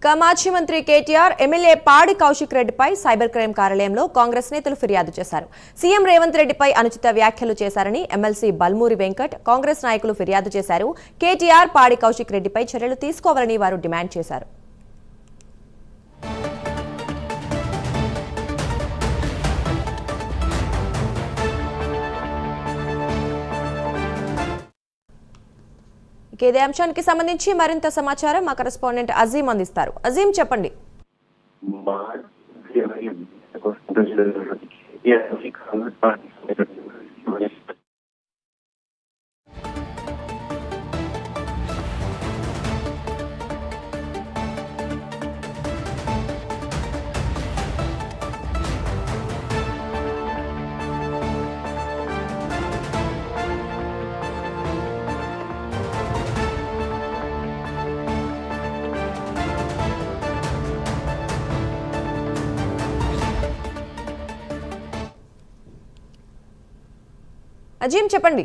ఇక మాజీ మంత్రి కేటీఆర్ ఎమ్మెల్యే పాడి కౌశిక్ రెడ్డిపై సైబర్ క్రైమ్ కార్యాలయంలో కాంగ్రెస్ నేతలు ఫిర్యాదు చేశారు. సీఎం రేవంత్ రెడ్డిపై అనుచిత వ్యాఖ్యలు చేశారని ఎమ్మెల్సీ బల్మూరి వెంకట్ కాంగ్రెస్ నాయకులు ఫిర్యాదు చేశారు. కేటీఆర్ పాడి కౌశిక్ రెడ్డిపై చర్యలు తీసుకోవాలని వారు డిమాండ్ చేశారు. ఇదే అంశానికి సంబంధించి మరింత సమాచారం మా కరెస్పాండెంట్ అజీం అందిస్తారు. అజీం చెప్పండి. అజీం చెప్పండి.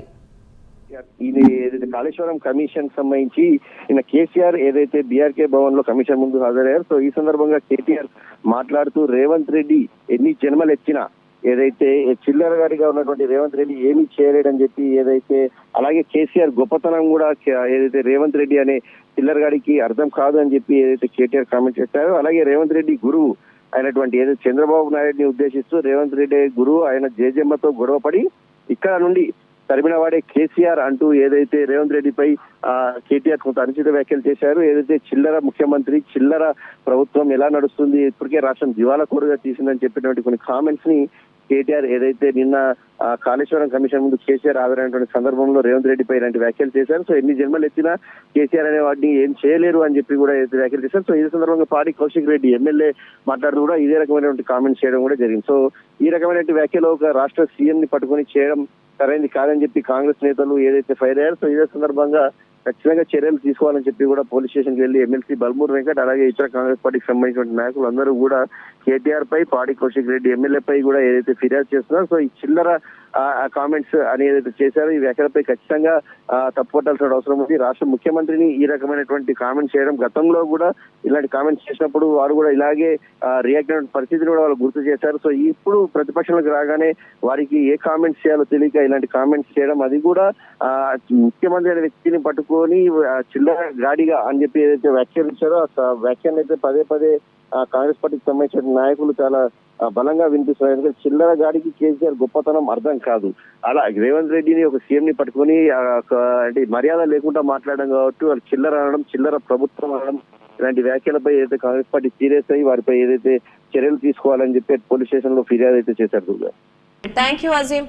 ఇది ఏదైతే కాళేశ్వరం కమిషన్ సంబంధించి ఈయన కేసీఆర్ ఏదైతే బీఆర్కే భవన్ లో కమిషన్ ముందు హాజరయ్యారు. సో ఈ సందర్భంగా కేటీఆర్ మాట్లాడుతూ రేవంత్ రెడ్డి ఎన్ని జన్మలు ఎత్తినా ఏదైతే చిల్లర గారిగా ఉన్నటువంటి రేవంత్ రెడ్డి ఏమీ చేయలేడని చెప్పి ఏదైతే అలాగే కేసీఆర్ గొప్పతనం కూడా ఏదైతే రేవంత్ రెడ్డి అనే చిల్లర గారికి అర్థం కాదు అని చెప్పి ఏదైతే కేటీఆర్ కామెంట్ చేశారో అలాగే రేవంత్ రెడ్డి గురువు అయినటువంటి ఏదైతే చంద్రబాబు నాయుడిని ఉద్దేశిస్తూ రేవంత్ రెడ్డి గురువు ఆయన జేజమ్మతో గొడవపడి ఇక్కడ నుండి తరిమిన వాడే కేసీఆర్ అంటూ ఏదైతే రేవంత్ రెడ్డిపై కేటీఆర్ కొంత అనుచిత వ్యాఖ్యలు చేశారు. ఏదైతే చిల్లర ముఖ్యమంత్రి చిల్లర ప్రభుత్వం ఎలా నడుస్తుంది, ఇప్పటికే రాష్ట్రం దివాలా కోరుగా తీసిందని చెప్పినటువంటి కొన్ని కామెంట్స్ ని కేటీఆర్ ఏదైతే నిన్న కాళేశ్వరం కమిషన్ ముందు కేసీఆర్ హాజరైనటువంటి సందర్భంలో రేవంత్ రెడ్డిపై ఇలాంటి వ్యాఖ్యలు చేశారు. సో ఎన్ని జన్మలు ఎత్తినా కేసీఆర్ అనే వాటిని ఏం చేయలేరు అని చెప్పి కూడా ఏదైతే వ్యాఖ్యలు చేశారు. సో ఈ సందర్భంగా పాడి కౌశిక్ రెడ్డి ఎమ్మెల్యే మాట్లాడుతూ కూడా ఇదే రకమైనటువంటి కామెంట్స్ చేయడం కూడా జరిగింది. సో ఈ రకమైనటువంటి వ్యాఖ్యలు ఒక రాష్ట్ర సీఎం ని పట్టుకొని చేయడం సరైనది కాదని చెప్పి కాంగ్రెస్ నేతలు ఏదైతే ఫైర్ అయ్యారు. సో ఇదే సందర్భంగా ఖచ్చితంగా చర్యలు తీసుకోవాలని చెప్పి కూడా పోలీస్ స్టేషన్కి వెళ్లి ఎమ్మెల్సీ బల్మూరి వెంకట్ అలాగే ఇతర కాంగ్రెస్ పార్టీకి సంబంధించిన నాయకులు అందరూ కూడా కేటీఆర్ పై పాడి కౌశిక్ రెడ్డి ఎమ్మెల్యే పై కూడా ఏదైతే ఫిర్యాదు చేస్తున్నారో సో ఈ చిల్లర కామెంట్స్ అని ఏదైతే చేశారో ఈ వ్యాఖ్యలపై ఖచ్చితంగా తప్పుపట్టాల్సిన అవసరం ఉంది. రాష్ట్ర ముఖ్యమంత్రిని ఈ రకమైనటువంటి కామెంట్స్ చేయడం గతంలో కూడా ఇలాంటి కామెంట్స్ చేసినప్పుడు వారు కూడా ఇలాగే రియాక్ట్ అయిన పరిస్థితిని కూడా వాళ్ళు గుర్తు చేశారు. సో ఇప్పుడు ప్రతిపక్షాలకు రాగానే వారికి ఏ కామెంట్స్ చేయాలో తెలియక ఇలాంటి కామెంట్స్ చేయడం అది కూడా ముఖ్యమంత్రి అనే వ్యక్తిని పట్టుకొని చిల్లర గాడిగా అని చెప్పి ఏదైతే వ్యాఖ్యానించారో ఆ వ్యాఖ్యానం అయితే పదే పదే కాంగ్రెస్ పార్టీకి సంబంధించిన నాయకులు చాలా బలంగా వినిపిస్తున్నారు. ఎందుకంటే చిల్లర గాడికి కేసీఆర్ గొప్పతనం అర్థం కాదు. అలా రేవంత్ రెడ్డిని ఒక సీఎం ని పట్టుకొని అంటే మర్యాద లేకుండా మాట్లాడడం కాబట్టి వాళ్ళు చిల్లర అనడం చిల్లర ప్రభుత్వం అనడం ఇలాంటి వ్యాఖ్యలపై ఏదైతే కాంగ్రెస్ పార్టీ సీరియస్ అయ్యి వారిపై ఏదైతే చర్యలు తీసుకోవాలని చెప్పి పోలీస్ స్టేషన్ లో ఫిర్యాదు అయితే చేశారు. Thank you Azeem.